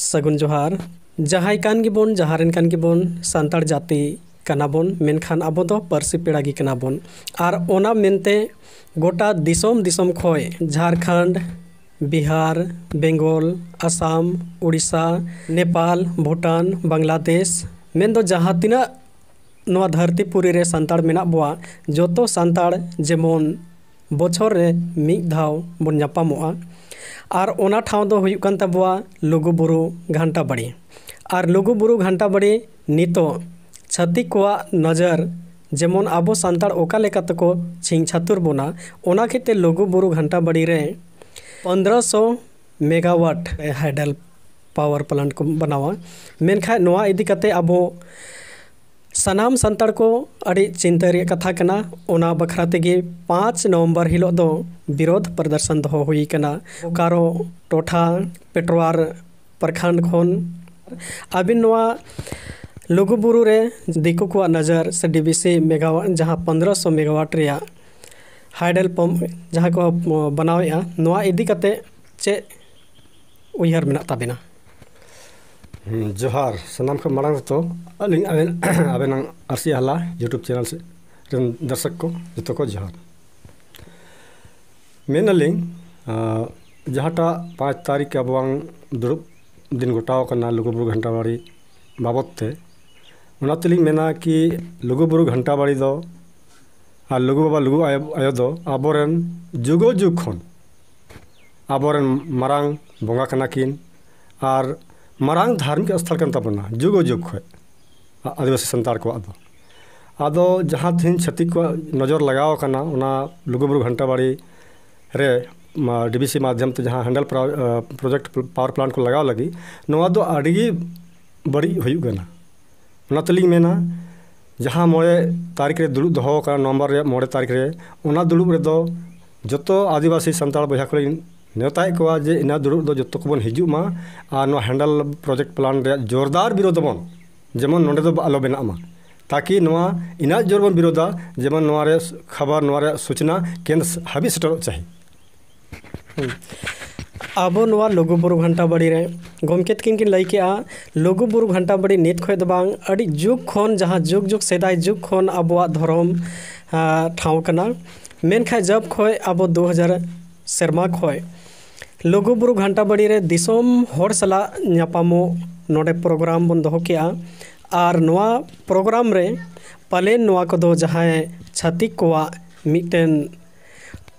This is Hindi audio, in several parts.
सगुन जोहार जहां कान गिबोन जहारेन कान गिबोन सांताड़ जाति कनाबोन मेनखान आबो दो पारसी पेड़ा गी कनाबोन आर ओना मेनते गोटा दिसोम दिसोम खोय झारखंड बिहार बेंगल आसाम उड़ीसा नेपाल भूटान बांग्लादेश मेन दो जहां तिना नवा धरतीपुरी रे सांताड़ मेना बोआ जोतो सांताड़ जेमोन बछर रे मिद धाव बन नापामोआ आर ओना ठाव दो हुयुग कान ताबोआ लुगुबुरु घंटा बाड़ी आर लुगुबुरु घंटा बाड़ी नितो छाती कोआ नजर जेमोन आबो सांताड़ ओका लेका तको छिंग छातुर बोना ओना खेते लुगुबुरु घंटा बाड़ी रे 1500 मेगावाट हाइडल पावर प्लांट को बनावा मेनखा नोआ इदी कते आबो सनाम सांताड़ को अड़ी चिंता रे कथा कना ओना बखरा तेगे 5 नवंबर हिलो दो विरोध प्रदर्शन दो हुई कना बोकारो टोठा पेट्रोवार प्रखंड खोन अबिन नोआ लुगुबुरु रे दिकु को नजर से डीबीसी मेगावाट जहां 1500 मेगावाट रे हाइडल पंप जहां को बनावेआ नोआ इदी कते चे उयहर मेना ताबिना जोहार सनाम को मांग तो अलिंग आबेन आरसी हला यूट्यूब चैनल से दर्शक को जो को जोहार मेन अलिंग जहाटा 5 तारीख अबवांग दुरुब दिन गोटाव कना लुगुबुरु घंटा बाड़ी बाबत ते उना तलिंग मेना कि लुगुबुरु घंटा बाड़ी दो और लुगु बाबा लुगु आयो दो आबोरेन जुगो जुग खन आबोरेन मारांग बोंगा कना किन और मारांग धार्मिक स्थल कन ताबना जुगो जुग खय आदिवासी संताड़ को आदो जहां थिन छतिक को नजर लगाव कना उना लुगुबुरु घंटा बाड़ी रे डीबीसी माध्यम ते जहां हैंडल प्रोजेक्ट पावर प्लांट को लगाव लगी नोआ दो अड़ी बड़ी हुयुग गना उना तलिंग मेना जहां मोड़े तारीख रे दुलुब दहो का नवंबर रे मोड़े तारीख रे उना दुलुब रे दो जतो आदिवासी संताड़ बहा को नेवताय को जे इना दुरुब दो जतो को बन हिजु मा आ नो हैंडल प्रोजेक्ट प्लान रे जोरदार विरोध बन जेमन नोडे दो आलो बेना मा ताकि नोआ इना जोर बन विरोधा जेमन नोआ रे खबर नोआ रे सूचना केंद्र हाबी सेटर चाहिए आबो नोआ लुगुबुरु घंटा बाड़ी रे गोमकेत किन लई के आ लुगुबुरु घंटा बाड़ी नित खोय द बांग अड़ी जुग खोन जहां जुग जुग सेदाय जुग खोन आबोआ धर्म ठाव कना मेनखा जब खोय आबो 2000 सेरमा खोय लुगुबुरु घंटा बाड़ी रे दिसोम होर सला न्यापामो नोडे प्रोग्राम बन दो के आर नोआ प्रोग्राम रे पालेन नोआ को दो जहां छातिक कोआ मिटेन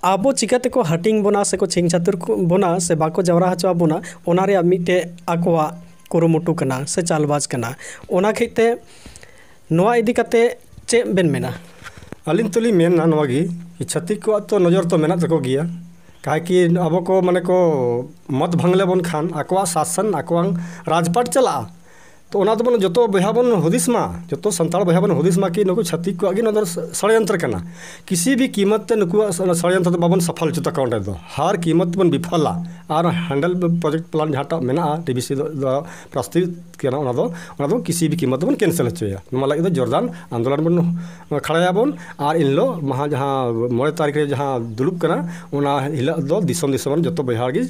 आबो चिकाते को हटिंग बोना से को छिंग छातुर बोना से बाको जवरा हचवा बोना ओना रे मिटे आकोआ कुरुमुटु कना से चालबाज कना ओना खेते नोआ इदी कते चे बेन मेना अलिन तुली मेन ना नोगी छातिक को तो नजर तो मेना तको गिया काहे कि अब को माने को मत भंगले बन खान आकोआ शासन आकोआ राजपाट चला तो ओना तो बन जतो बहा बन हुदिसमा जतो संताड़ बहा बन हुदिसमा कि नुकु छातिक को आगे नदर षड्यंत्र कना किसी भी कीमत ते नुकु षड्यंत्र बाबन सफल चुता काउंट दो हर कीमत बन विफला और हैंडल प्रोजेक्ट प्लान जहाटा मेना डीबीसी दो प्रस्तुत केना ओना दो किसी भी कीमत बन कैंसिल होया नमा लगे दो जोरदार आंदोलन बन खड़ाया बन और इनलो महा जहां मोड़े तारीख रे जहां दुलुब कना ओना हिला दो दिसम दिसम जतो बिहार गी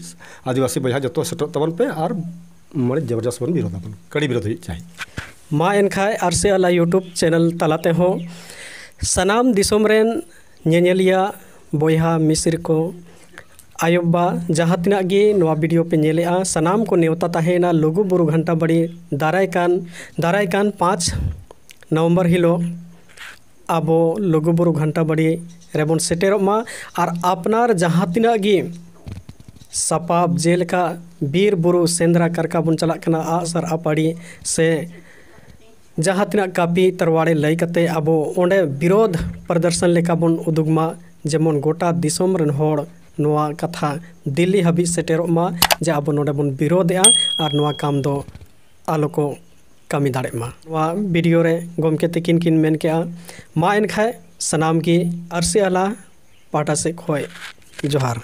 आदिवासी बहा जतो सेट तबन पे और मोड़े जबरदस्त बन विरोध बन कड़ी विरोध चाहिए मा एनखाय आरसी आला यूट्यूब चैनल तलाते हो सनाम दिसोम रेन नेनेलिया बोहा मिसिर को आयोबा जहां तिना गे नवा वीडियो पे नेलेआ सनाम को नेवता ताहेना लुगुबुरु घंटा बाड़ी दाराय कान 5 नवंबर हिलो आबो लुगुबुरु घंटा बाड़ी रेबन सेटेरमा और अपनार जहां तिना गे सपाब जेलका बीर बुरु सेंद्रा करका बन चला कना आसर आपाड़ी से जहां तिना कापी तरवाड़े लई कते आबो ओंडे विरोध प्रदर्शन लेका बन उदुगमा जेमन गोटा दिसोम रन होड़ नोआ कथा दिल्ली हाबी सेटेरोमा जे आबो नोडे बन विरोधया और नोआ काम दो आलो को कामी दाड़े मा नोआ वीडियो रे गोमके तिकिन किन मेन के मा एनखाय सनाम की आरसी आला पाटा से खोय जोहार।